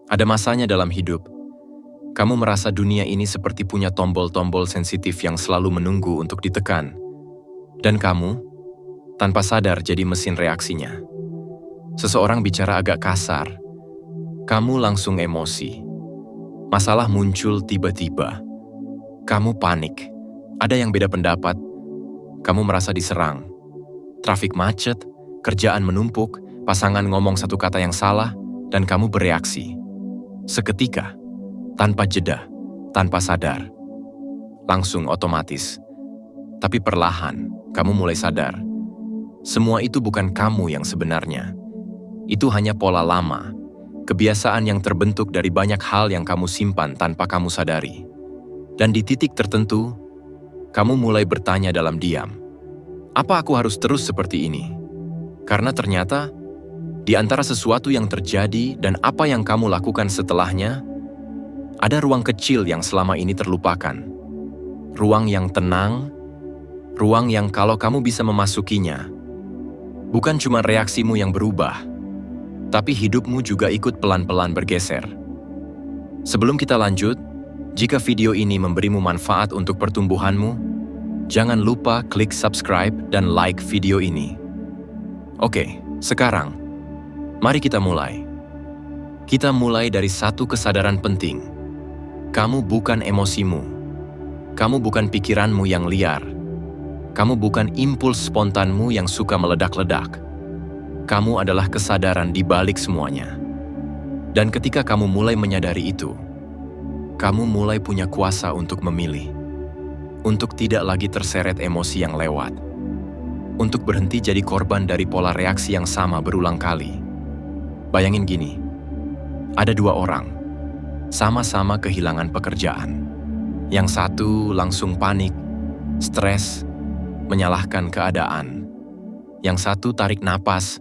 Ada masanya dalam hidup, kamu merasa dunia ini seperti punya tombol-tombol sensitif yang selalu menunggu untuk ditekan. Dan kamu, tanpa sadar jadi mesin reaksinya. Seseorang bicara agak kasar, kamu langsung emosi. Masalah muncul tiba-tiba. Kamu panik. Ada yang beda pendapat, kamu merasa diserang. Trafik macet, kerjaan menumpuk, pasangan ngomong satu kata yang salah, dan kamu bereaksi. Seketika, tanpa jeda, tanpa sadar. Langsung otomatis. Tapi perlahan, kamu mulai sadar. Semua itu bukan kamu yang sebenarnya. Itu hanya pola lama, kebiasaan yang terbentuk dari banyak hal yang kamu simpan tanpa kamu sadari. Dan di titik tertentu, kamu mulai bertanya dalam diam, apa aku harus terus seperti ini? Karena ternyata, di antara sesuatu yang terjadi dan apa yang kamu lakukan setelahnya, ada ruang kecil yang selama ini terlupakan. Ruang yang tenang, ruang yang kalau kamu bisa memasukinya, bukan cuma reaksimu yang berubah, tapi hidupmu juga ikut pelan-pelan bergeser. Sebelum kita lanjut, jika video ini memberimu manfaat untuk pertumbuhanmu, jangan lupa klik subscribe dan like video ini. Oke, sekarang, mari kita mulai. Kita mulai dari satu kesadaran penting. Kamu bukan emosimu. Kamu bukan pikiranmu yang liar. Kamu bukan impuls spontanmu yang suka meledak-ledak. Kamu adalah kesadaran di balik semuanya. Dan ketika kamu mulai menyadari itu, kamu mulai punya kuasa untuk memilih. Untuk tidak lagi terseret emosi yang lewat. Untuk berhenti jadi korban dari pola reaksi yang sama berulang kali. Bayangin gini, ada dua orang, sama-sama kehilangan pekerjaan. Yang satu langsung panik, stres, menyalahkan keadaan. Yang satu tarik napas,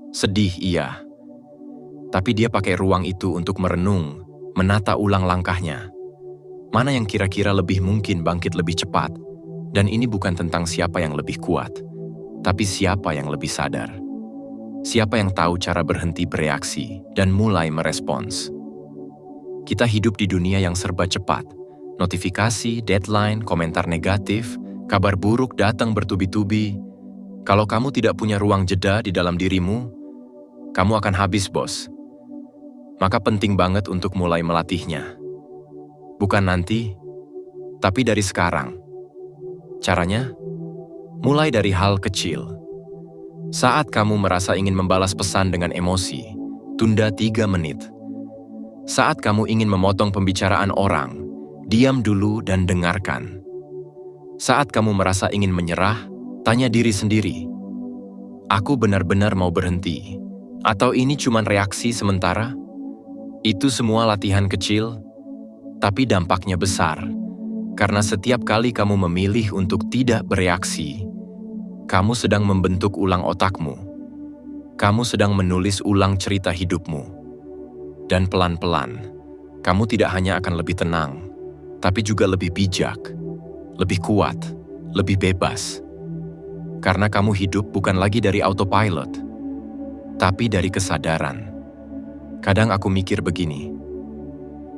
sedih iya. Tapi dia pakai ruang itu untuk merenung, menata ulang langkahnya. Mana yang kira-kira lebih mungkin bangkit lebih cepat? Dan ini bukan tentang siapa yang lebih kuat, tapi siapa yang lebih sadar. Siapa yang tahu cara berhenti bereaksi dan mulai merespons. Kita hidup di dunia yang serba cepat. Notifikasi, deadline, komentar negatif, kabar buruk datang bertubi-tubi. Kalau kamu tidak punya ruang jeda di dalam dirimu, kamu akan habis, bos. Maka penting banget untuk mulai melatihnya. Bukan nanti, tapi dari sekarang. Caranya, mulai dari hal kecil. Saat kamu merasa ingin membalas pesan dengan emosi, tunda 3 menit. Saat kamu ingin memotong pembicaraan orang, diam dulu dan dengarkan. Saat kamu merasa ingin menyerah, tanya diri sendiri, aku benar-benar mau berhenti? Atau ini cuma reaksi sementara? Itu semua latihan kecil, tapi dampaknya besar. Karena setiap kali kamu memilih untuk tidak bereaksi, kamu sedang membentuk ulang otakmu. Kamu sedang menulis ulang cerita hidupmu. Dan pelan-pelan, kamu tidak hanya akan lebih tenang, tapi juga lebih bijak, lebih kuat, lebih bebas. Karena kamu hidup bukan lagi dari autopilot, tapi dari kesadaran. Kadang aku mikir begini,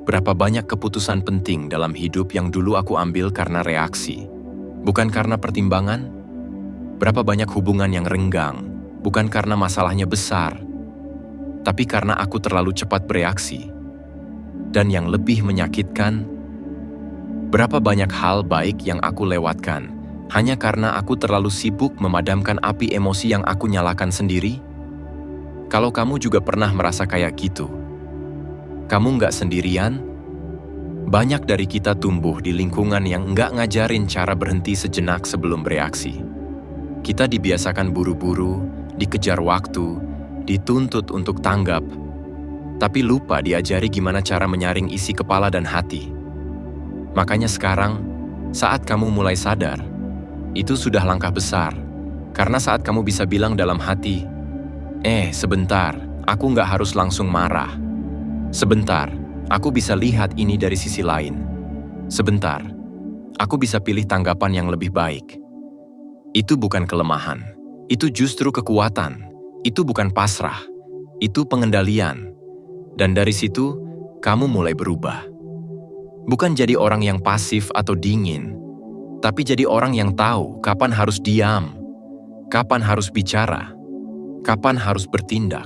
berapa banyak keputusan penting dalam hidup yang dulu aku ambil karena reaksi, bukan karena pertimbangan. Berapa banyak hubungan yang renggang, bukan karena masalahnya besar, tapi karena aku terlalu cepat bereaksi. Dan yang lebih menyakitkan, berapa banyak hal baik yang aku lewatkan, hanya karena aku terlalu sibuk memadamkan api emosi yang aku nyalakan sendiri? Kalau kamu juga pernah merasa kayak gitu, kamu nggak sendirian. Banyak dari kita tumbuh di lingkungan yang nggak ngajarin cara berhenti sejenak sebelum bereaksi. Kita dibiasakan buru-buru, dikejar waktu, dituntut untuk tanggap, tapi lupa diajari gimana cara menyaring isi kepala dan hati. Makanya sekarang, saat kamu mulai sadar, itu sudah langkah besar. Karena saat kamu bisa bilang dalam hati, sebentar, aku nggak harus langsung marah. Sebentar, aku bisa lihat ini dari sisi lain. Sebentar, aku bisa pilih tanggapan yang lebih baik. Itu bukan kelemahan, itu justru kekuatan. Itu bukan pasrah, itu pengendalian. Dan dari situ, kamu mulai berubah. Bukan jadi orang yang pasif atau dingin, tapi jadi orang yang tahu kapan harus diam, kapan harus bicara, kapan harus bertindak,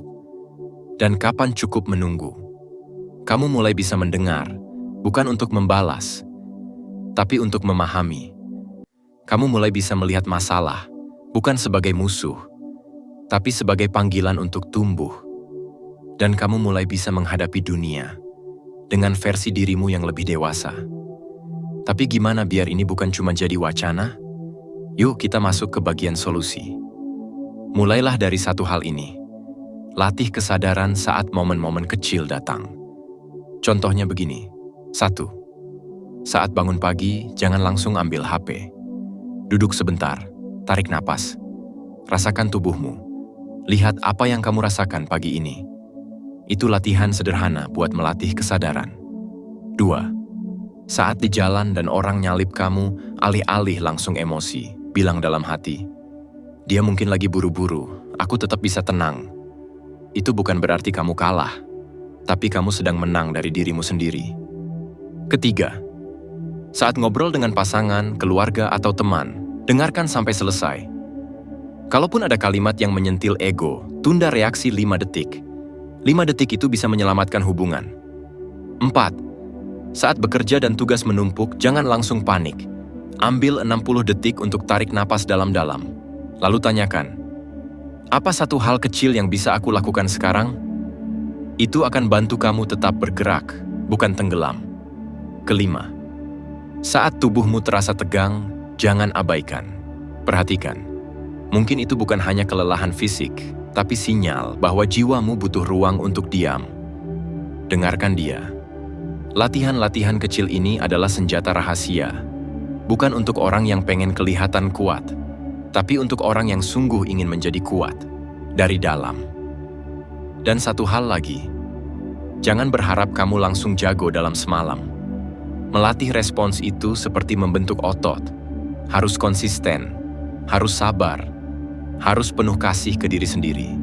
dan kapan cukup menunggu. Kamu mulai bisa mendengar, bukan untuk membalas, tapi untuk memahami. Kamu mulai bisa melihat masalah, bukan sebagai musuh, tapi sebagai panggilan untuk tumbuh. Dan kamu mulai bisa menghadapi dunia dengan versi dirimu yang lebih dewasa. Tapi gimana biar ini bukan cuma jadi wacana? Yuk kita masuk ke bagian solusi. Mulailah dari satu hal ini. Latih kesadaran saat momen-momen kecil datang. Contohnya begini. 1. Saat bangun pagi, jangan langsung ambil HP. Duduk sebentar, tarik napas. Rasakan tubuhmu. Lihat apa yang kamu rasakan pagi ini. Itu latihan sederhana buat melatih kesadaran. 2. Saat di jalan dan orang nyalip kamu, alih-alih langsung emosi, bilang dalam hati, dia mungkin lagi buru-buru, aku tetap bisa tenang. Itu bukan berarti kamu kalah, tapi kamu sedang menang dari dirimu sendiri. 3. Saat ngobrol dengan pasangan, keluarga, atau teman, dengarkan sampai selesai. Kalaupun ada kalimat yang menyentil ego, tunda reaksi 5 detik. 5 detik itu bisa menyelamatkan hubungan. 4. Saat bekerja dan tugas menumpuk, jangan langsung panik. Ambil 60 detik untuk tarik napas dalam-dalam. Lalu tanyakan, apa satu hal kecil yang bisa aku lakukan sekarang? Itu akan bantu kamu tetap bergerak, bukan tenggelam. 5. Saat tubuhmu terasa tegang, jangan abaikan. Perhatikan, mungkin itu bukan hanya kelelahan fisik, tapi sinyal bahwa jiwamu butuh ruang untuk diam. Dengarkan dia. Latihan-latihan kecil ini adalah senjata rahasia, bukan untuk orang yang pengen kelihatan kuat, tapi untuk orang yang sungguh ingin menjadi kuat dari dalam. Dan satu hal lagi, jangan berharap kamu langsung jago dalam semalam. Melatih respons itu seperti membentuk otot, harus konsisten, harus sabar, harus penuh kasih ke diri sendiri.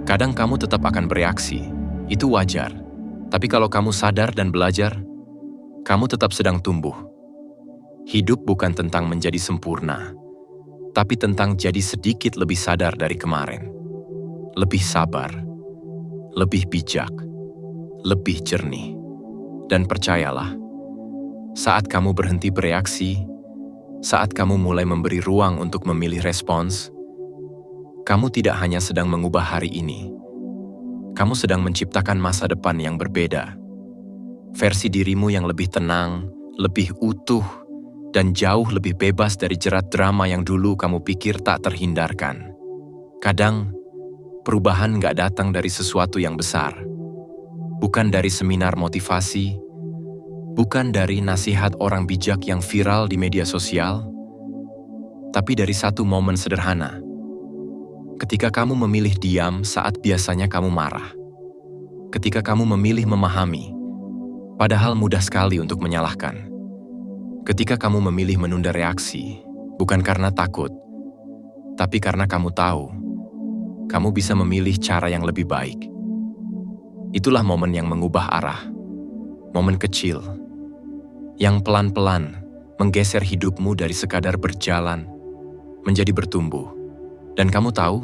Kadang kamu tetap akan bereaksi, itu wajar. Tapi kalau kamu sadar dan belajar, kamu tetap sedang tumbuh. Hidup bukan tentang menjadi sempurna, tapi tentang jadi sedikit lebih sadar dari kemarin. Lebih sabar, lebih bijak, lebih jernih. Dan percayalah, saat kamu berhenti bereaksi, saat kamu mulai memberi ruang untuk memilih respons, kamu tidak hanya sedang mengubah hari ini, kamu sedang menciptakan masa depan yang berbeda. Versi dirimu yang lebih tenang, lebih utuh, dan jauh lebih bebas dari jerat drama yang dulu kamu pikir tak terhindarkan. Kadang, perubahan nggak datang dari sesuatu yang besar. Bukan dari seminar motivasi, bukan dari nasihat orang bijak yang viral di media sosial, tapi dari satu momen sederhana. Ketika kamu memilih diam saat biasanya kamu marah. Ketika kamu memilih memahami, padahal mudah sekali untuk menyalahkan. Ketika kamu memilih menunda reaksi, bukan karena takut, tapi karena kamu tahu, kamu bisa memilih cara yang lebih baik. Itulah momen yang mengubah arah. Momen kecil, yang pelan-pelan menggeser hidupmu dari sekadar berjalan menjadi bertumbuh. Dan kamu tahu,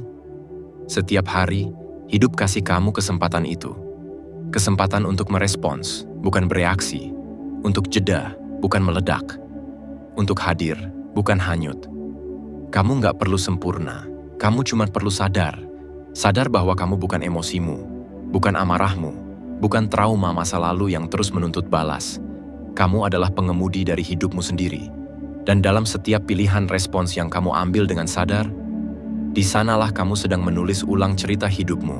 setiap hari, hidup kasih kamu kesempatan itu. Kesempatan untuk merespons, bukan bereaksi. Untuk jeda, bukan meledak. Untuk hadir, bukan hanyut. Kamu nggak perlu sempurna, kamu cuma perlu sadar. Sadar bahwa kamu bukan emosimu, bukan amarahmu, bukan trauma masa lalu yang terus menuntut balas. Kamu adalah pengemudi dari hidupmu sendiri. Dan dalam setiap pilihan respons yang kamu ambil dengan sadar, di sanalah kamu sedang menulis ulang cerita hidupmu.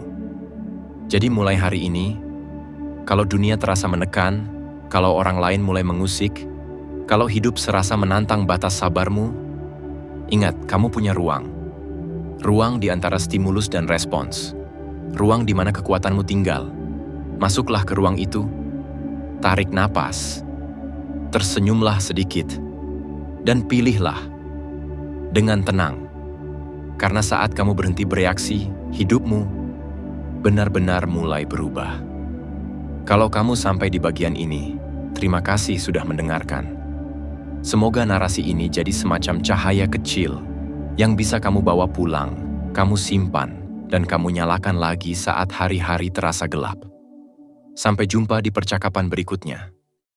Jadi mulai hari ini, kalau dunia terasa menekan, kalau orang lain mulai mengusik, kalau hidup serasa menantang batas sabarmu, ingat kamu punya ruang. Ruang di antara stimulus dan respons. Ruang di mana kekuatanmu tinggal. Masuklah ke ruang itu, tarik napas, tersenyumlah sedikit, dan pilihlah dengan tenang. Karena saat kamu berhenti bereaksi, hidupmu benar-benar mulai berubah. Kalau kamu sampai di bagian ini, terima kasih sudah mendengarkan. Semoga narasi ini jadi semacam cahaya kecil yang bisa kamu bawa pulang, kamu simpan, dan kamu nyalakan lagi saat hari-hari terasa gelap. Sampai jumpa di percakapan berikutnya.